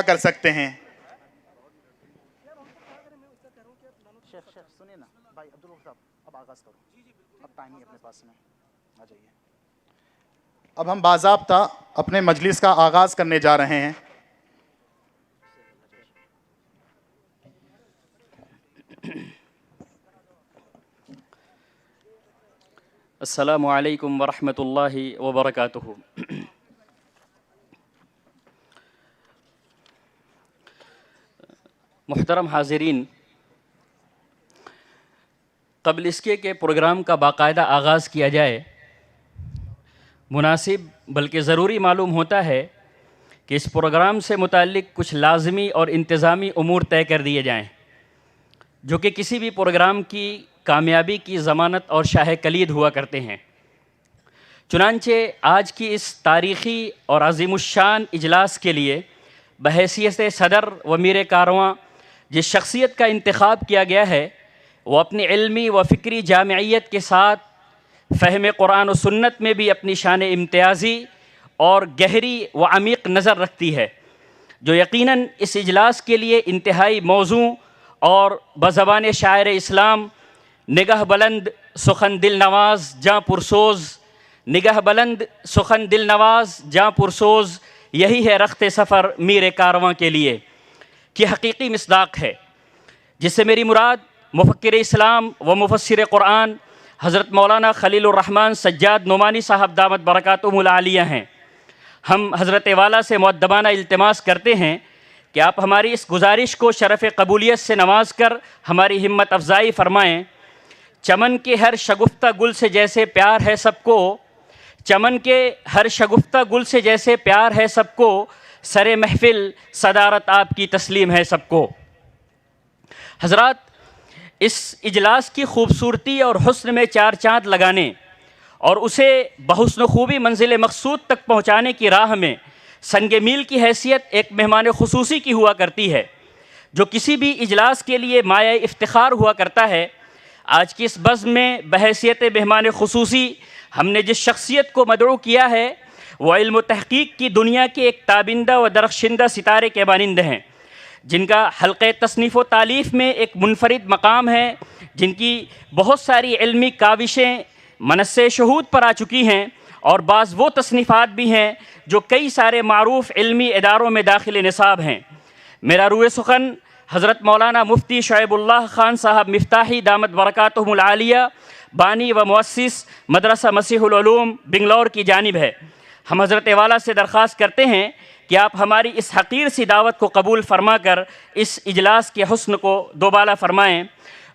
کر سکتے ہیں۔ شیخ سنیے نا بھائی عبدالرحمن صاحب، اب آغاز کرو، اب ٹائم ہی اپنے پاس میں آ جائیے۔ اب ہم باضابطہ اپنے مجلس کا آغاز کرنے جا رہے ہیں۔ السلام علیکم ورحمۃ اللہ وبرکاتہ۔ محترم حاضرین، قبل اس کے کہ پروگرام کا باقاعدہ آغاز کیا جائے، مناسب بلکہ ضروری معلوم ہوتا ہے کہ اس پروگرام سے متعلق کچھ لازمی اور انتظامی امور طے کر دیے جائیں، جو کہ کسی بھی پروگرام کی کامیابی کی ضمانت اور شاہ کلید ہوا کرتے ہیں۔ چنانچہ آج کی اس تاریخی اور عظیم الشان اجلاس کے لیے بحیثیت صدر و میر کارواں جس شخصیت کا انتخاب کیا گیا ہے، وہ اپنی علمی و فکری جامعیت کے ساتھ فہم قرآن و سنت میں بھی اپنی شان امتیازی اور گہری و عمیق نظر رکھتی ہے، جو یقیناً اس اجلاس کے لیے انتہائی موزوں اور بزبان شاعر اسلام نگہ بلند سخن دل نواز جاں پرسوز، نگہ بلند سخن دل نواز جاں پرسوز، یہی ہے رخت سفر میر کارواں کے لیے کہ حقیقی مصداق ہے، جس سے میری مراد مفکر اسلام و مفسر قرآن حضرت مولانا خلیل الرحمن سجاد نعمانی صاحب دامت برکاتہم العالیہ ہیں۔ ہم حضرت والا سے مؤدبانہ التماس کرتے ہیں کہ آپ ہماری اس گزارش کو شرف قبولیت سے نواز کر ہماری ہمت افزائی فرمائیں۔ چمن کے ہر شگفتہ گل سے جیسے پیار ہے سب کو، چمن کے ہر شگفتہ گل سے جیسے پیار ہے سب کو، سر محفل صدارت آپ کی تسلیم ہے سب کو۔ حضرات، اس اجلاس کی خوبصورتی اور حسن میں چار چاند لگانے اور اسے بحسن خوبی منزل مقصود تک پہنچانے کی راہ میں سنگ میل کی حیثیت ایک مہمان خصوصی کی ہوا کرتی ہے، جو کسی بھی اجلاس کے لیے مایہ افتخار ہوا کرتا ہے۔ آج کی اس بزم میں بحیثیت مہمان خصوصی ہم نے جس شخصیت کو مدعو کیا ہے، وہ علم و تحقیق کی دنیا کے ایک تابندہ و درخشندہ ستارے کے مانند ہیں، جن کا حلقہ تصنیف و تالیف میں ایک منفرد مقام ہے، جن کی بہت ساری علمی کاوشیں منصے شہود پر آ چکی ہیں، اور بعض وہ تصنیفات بھی ہیں جو کئی سارے معروف علمی اداروں میں داخل نصاب ہیں۔ میرا روئے سخن حضرت مولانا مفتی شعیب اللہ خان صاحب مفتاحی دامت برکاتہم العالیہ، بانی و مؤسس مدرسہ مسیح العلوم بنگلور کی جانب ہے۔ ہم حضرت والا سے درخواست کرتے ہیں کہ آپ ہماری اس حقیر سی دعوت کو قبول فرما کر اس اجلاس کے حسن کو دوبالا فرمائیں۔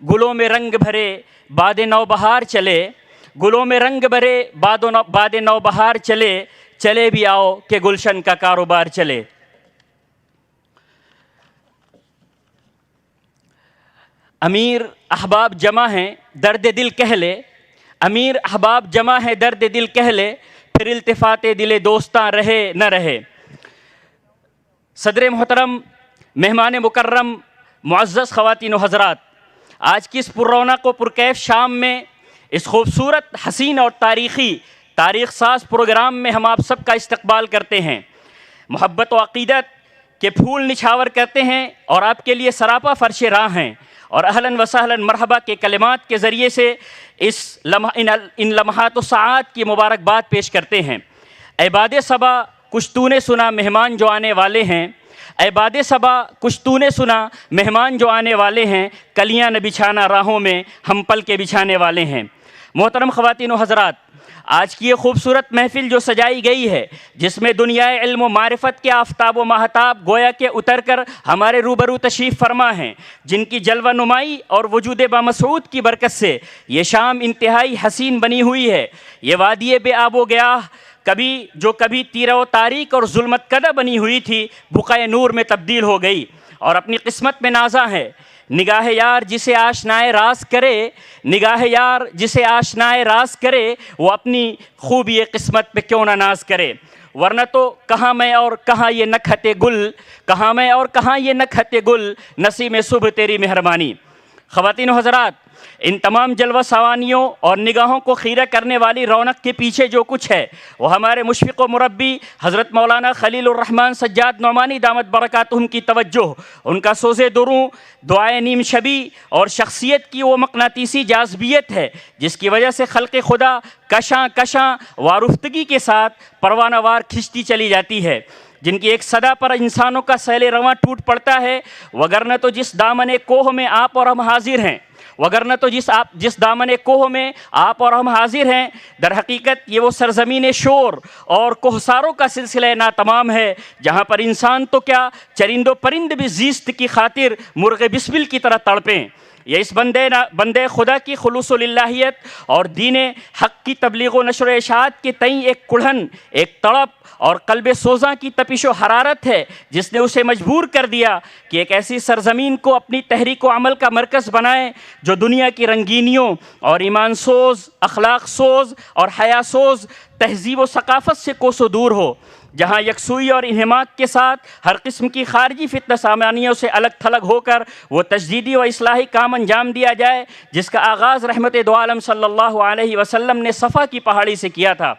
گلوں میں رنگ بھرے باد نو بہار چلے، گلوں میں رنگ بھرے باد نو بہار چلے، چلے بھی آؤ کہ گلشن کا کاروبار چلے۔ امیر احباب جمع ہیں درد دل کہہ لے، امیر احباب جمع ہیں درد دل کہہ لے، پھر التفات دل دوستاں رہے نہ رہے۔ صدر محترم، مہمان مکرم، معزز خواتین و حضرات، آج کی اس پر رونق و پرکیف شام میں اس خوبصورت، حسین اور تاریخ ساز پروگرام میں ہم آپ سب کا استقبال کرتے ہیں، محبت و عقیدت کے پھول نچھاور کرتے ہیں اور آپ کے لیے سراپا فرش راہ ہیں، اور اہلاً و سہلاً مرحبا کے کلمات کے ذریعے سے ان لمحات و ساعات کی مبارکباد پیش کرتے ہیں۔ اے باد صبا کچھ تو نے سنا مہمان جو آنے والے ہیں، اے باد صبا کچھ تو نے سنا مہمان جو آنے والے ہیں، کلیاں نہ بچھانا راہوں میں ہم پل کے بچھانے والے ہیں۔ محترم خواتین و حضرات، آج کی یہ خوبصورت محفل جو سجائی گئی ہے، جس میں دنیا علم و معرفت کے آفتاب و ماہتاب گویا کہ اتر کر ہمارے روبرو تشریف فرما ہیں، جن کی جلوہ نمائی اور وجود بامسعود کی برکت سے یہ شام انتہائی حسین بنی ہوئی ہے۔ یہ وادی بے آب و گیاہ کبھی تیرہ و تاریک اور ظلمت کدہ بنی ہوئی تھی، بقعۂ نور میں تبدیل ہو گئی اور اپنی قسمت میں نازاں ہے۔ نگاہ یار جسے آشنائے راز کرے، نگاہ یار جسے آشنائے راز کرے، وہ اپنی خوبی قسمت پہ کیوں نہ ناز کرے۔ ورنہ تو کہاں میں اور کہاں یہ نکھت گل، کہاں میں اور کہاں یہ نکھت گل، نسیم صبح تیری مہربانی۔ خواتین و حضرات، ان تمام جلوہ سوانیوں اور نگاہوں کو خیرہ کرنے والی رونق کے پیچھے جو کچھ ہے وہ ہمارے مشفق و مربی حضرت مولانا خلیل الرحمن سجاد نعمانی دامت برکاتہم کی توجہ، ان کا سوز دروں، دعائے نیم شبی اور شخصیت کی وہ مقناطیسی جاذبیت ہے جس کی وجہ سے خلق خدا کشاں کشاں وارفتگی کے ساتھ پروانہ وار کھنچتی چلی جاتی ہے، جن کی ایک صدا پر انسانوں کا سیل رواں ٹوٹ پڑتا ہے۔ وگرنہ تو جس دامن کوہ میں آپ اور ہم حاضر ہیں جس دامن کوہ میں آپ اور ہم حاضر ہیں، در حقیقت یہ وہ سرزمین شور اور کوہساروں کا سلسلہ ناتمام ہے جہاں پر انسان تو کیا چرند و پرند بھی زیست کی خاطر مرغ بسمل کی طرح تڑپیں۔ یہ اس بندے خدا کی خلوص و للہیت اور دین حق کی تبلیغ و نشر و اشاعت کے تئیں ایک کڑھن، ایک تڑپ اور قلب سوزاں کی تپش و حرارت ہے جس نے اسے مجبور کر دیا کہ ایک ایسی سرزمین کو اپنی تحریک و عمل کا مرکز بنائے جو دنیا کی رنگینیوں اور ایمان سوز، اخلاق سوز اور حیا سوز تہذیب و ثقافت سے کوسوں دور ہو، جہاں یکسوئی اور انہماک کے ساتھ ہر قسم کی خارجی فتنہ سامانیوں سے الگ تھلگ ہو کر وہ تجدیدی و اصلاحی کام انجام دیا جائے جس کا آغاز رحمت دو عالم صلی اللہ علیہ وسلم نے صفا کی پہاڑی سے کیا تھا،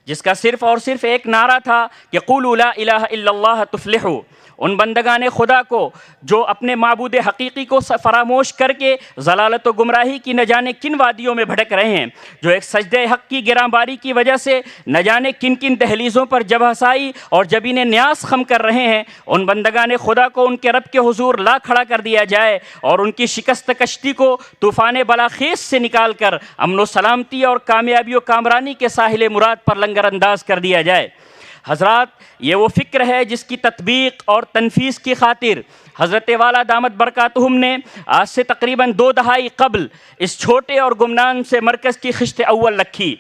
جس کا صرف اور صرف ایک نعرہ تھا کہ قولوا لا الہ الا اللہ تفلحوا۔ ان بندگان خدا کو جو اپنے معبود حقیقی کو فراموش کر کے ضلالت و گمراہی کی نہ جانے کن وادیوں میں بھٹک رہے ہیں، جو ایک سجدہ حق کی گراں باری کی وجہ سے نہ جانے کن کن دہلیزوں پر جبہ سائی اور جبین نیاز خم کر رہے ہیں، ان بندگان خدا کو ان کے رب کے حضور لا کھڑا کر دیا جائے اور ان کی شکست کشتی کو طوفان بلاخیز سے نکال کر امن و سلامتی اور کامیابی و کامرانی کے ساحل مراد پر لنگر انداز کر دیا جائے۔ حضرات، یہ وہ فکر ہے جس کی تطبیق اور تنفیذ کی خاطر حضرت والا دامت برکاتہم نے آج سے تقریباً 2 دہائی قبل اس چھوٹے اور گمنام سے مرکز کی خشت اول رکھی۔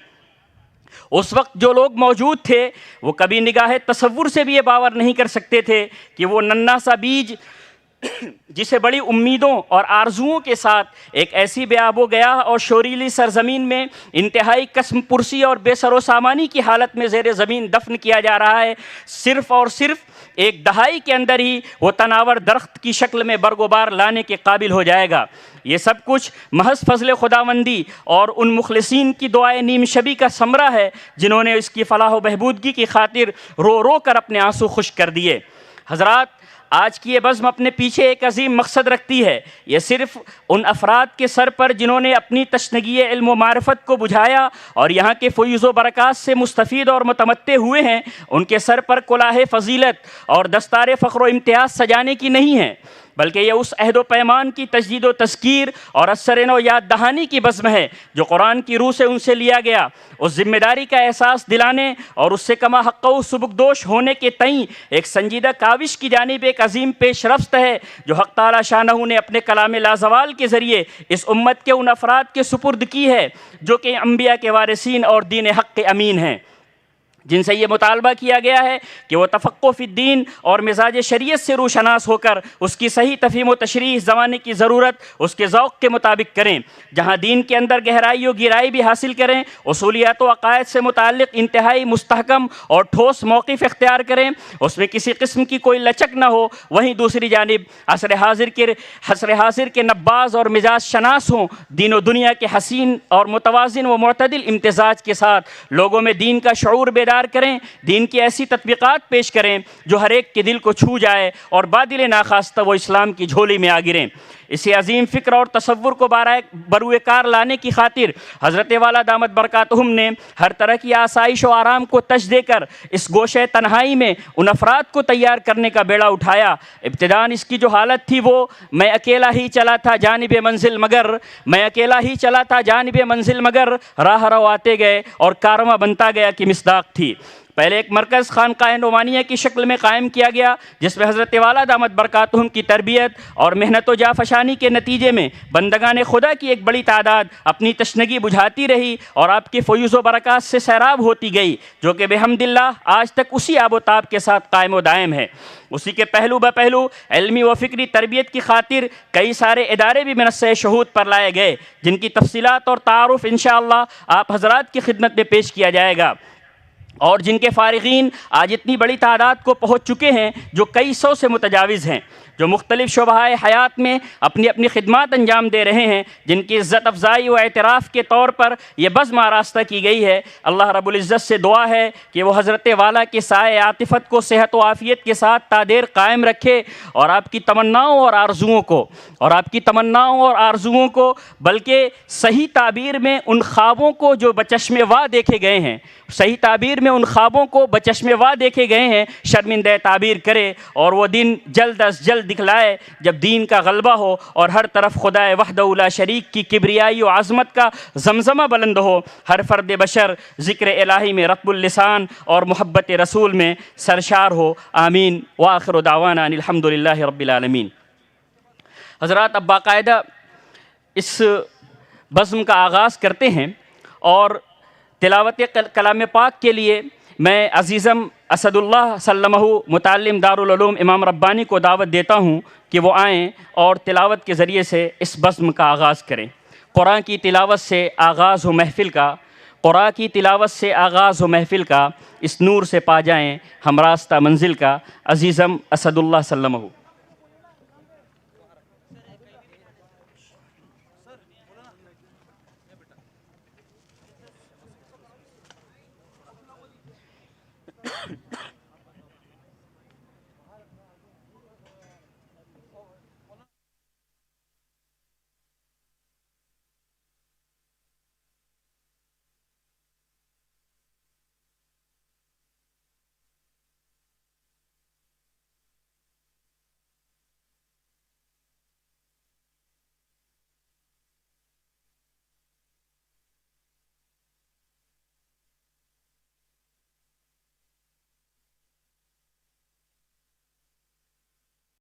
اس وقت جو لوگ موجود تھے وہ کبھی نگاہ تصور سے بھی یہ باور نہیں کر سکتے تھے کہ وہ ننھا سا بیج جسے بڑی امیدوں اور آرزوؤں کے ساتھ ایک ایسی بے آب و گیاہ اور شوریلی سرزمین میں انتہائی قسم پرسی اور بے سر و سامانی کی حالت میں زیر زمین دفن کیا جا رہا ہے، صرف اور صرف 1 دہائی کے اندر ہی وہ تناور درخت کی شکل میں برگ و بار لانے کے قابل ہو جائے گا۔ یہ سب کچھ محض فضل خداوندی اور ان مخلصین کی دعائے نیم شبی کا ثمرہ ہے جنہوں نے اس کی فلاح و بہبودگی کی خاطر رو رو کر اپنے آنسو خشک کر دیے۔ حضرات، آج کی یہ بزم اپنے پیچھے ایک عظیم مقصد رکھتی ہے۔ یہ صرف ان افراد کے سر پر جنہوں نے اپنی تشنگی علم و معرفت کو بجھایا اور یہاں کے فیوز و برکات سے مستفید اور متمتع ہوئے ہیں، ان کے سر پر کلاه فضیلت اور دستار فخر و امتیاز سجانے کی نہیں ہے، بلکہ یہ اس عہد و پیمان کی تجدید و تذکیر اور اثر نو یاد دہانی کی بزم ہے جو قرآن کی روح سے ان سے لیا گیا، اس ذمہ داری کا احساس دلانے اور اس سے کما حق و سبکدوش ہونے کے تئیں ایک سنجیدہ کاوش کی جانب ایک عظیم پیش رفت ہے جو حق تعالی شانہ نے اپنے کلام لازوال کے ذریعے اس امت کے ان افراد کے سپرد کی ہے جو کہ انبیاء کے وارثین اور دین حق کے امین ہیں، جن سے یہ مطالبہ کیا گیا ہے کہ وہ تفقہ فی الدین اور مزاج شریعت سے روشناس ہو کر اس کی صحیح تفہیم و تشریح زمانے کی ضرورت اس کے ذوق کے مطابق کریں، جہاں دین کے اندر گہرائی و گہرائی بھی حاصل کریں، اصولیات و عقائد سے متعلق انتہائی مستحکم اور ٹھوس موقف اختیار کریں، اس میں کسی قسم کی کوئی لچک نہ ہو، وہیں دوسری جانب عصر حاضر کے نباز اور مزاج شناس ہوں، دین و دنیا کے حسین اور متوازن و معتدل امتزاج کے ساتھ لوگوں میں دین کا شعور بیدار کریں، دین کی ایسی تطبیقات پیش کریں جو ہر ایک کے دل کو چھو جائے اور بادل ناخواستہ وہ اسلام کی جھولی میں آ گریں۔ اسی عظیم فکر اور تصور کو بروئے کار لانے کی خاطر حضرت والا دامت برکاتہم نے ہر طرح کی آسائش و آرام کو تج دے کر اس گوشے تنہائی میں ان افراد کو تیار کرنے کا بیڑا اٹھایا۔ ابتداً اس کی جو حالت تھی وہ میں اکیلا ہی چلا تھا جانب منزل مگر، میں اکیلا ہی چلا تھا جانب منزل مگر، راہ رو آتے گئے اور کارواں بنتا گیا کہ مصداق تھی۔ پہلے ایک مرکز خانقاہ نعمانیہ کی شکل میں قائم کیا گیا جس میں حضرت والا دامت برکاتہم کی تربیت اور محنت و جافشانی کے نتیجے میں بندگان خدا کی ایک بڑی تعداد اپنی تشنگی بجھاتی رہی اور آپ کے فیوز و برکات سے سیراب ہوتی گئی، جو کہ بحمد اللہ آج تک اسی آب و تاب کے ساتھ قائم و دائم ہے۔ اسی کے پہلو بہ پہلو علمی و فکری تربیت کی خاطر کئی سارے ادارے بھی منصہ شہود پر لائے گئے جن کی تفصیلات اور تعارف انشاءاللہ آپ حضرات کی خدمت میں پیش کیا جائے گا۔ اور جن کے فارغین آج اتنی بڑی تعداد کو پہنچ چکے ہیں جو کئی سو سے متجاوز ہیں، جو مختلف شعبۂ حیات میں اپنی اپنی خدمات انجام دے رہے ہیں، جن کی عزت افزائی و اعتراف کے طور پر یہ بزم آراستہ کی گئی ہے۔ اللہ رب العزت سے دعا ہے کہ وہ حضرت والا کے سائے عاطفت کو صحت و عافیت کے ساتھ تادیر قائم رکھے، اور آپ کی تمناؤں اور آرزوؤں کو بلکہ صحیح تعبیر میں ان خوابوں کو جو بچشم وا دیکھے گئے ہیں، شرمندہ تعبیر کرے، اور وہ دن جلد از جلد دکھلائے جب دین کا غلبہ ہو اور ہر طرف خدا وحدہ لا شریک کی کبریائی و عظمت کا زمزمہ بلند ہو، ہر فرد بشر ذکر الہی میں رطب اللسان اور محبت رسول میں سرشار ہو۔ آمین وآخر دعوانا ان الحمدللہ رب العالمین۔ حضرات، اب باقاعدہ اس بزم کا آغاز کرتے ہیں، اور تلاوت کلام پاک کے لیے میں عزیزم اسد اللہ سلمہ متعلم دارالعلوم امام ربانی کو دعوت دیتا ہوں کہ وہ آئیں اور تلاوت کے ذریعے سے اس بزم کا آغاز کریں۔ قرآن کی تلاوت سے آغاز ہو محفل کا، اس نور سے پا جائیں ہم راستہ منزل کا۔ عزیزم اسد اللہ سلمہ۔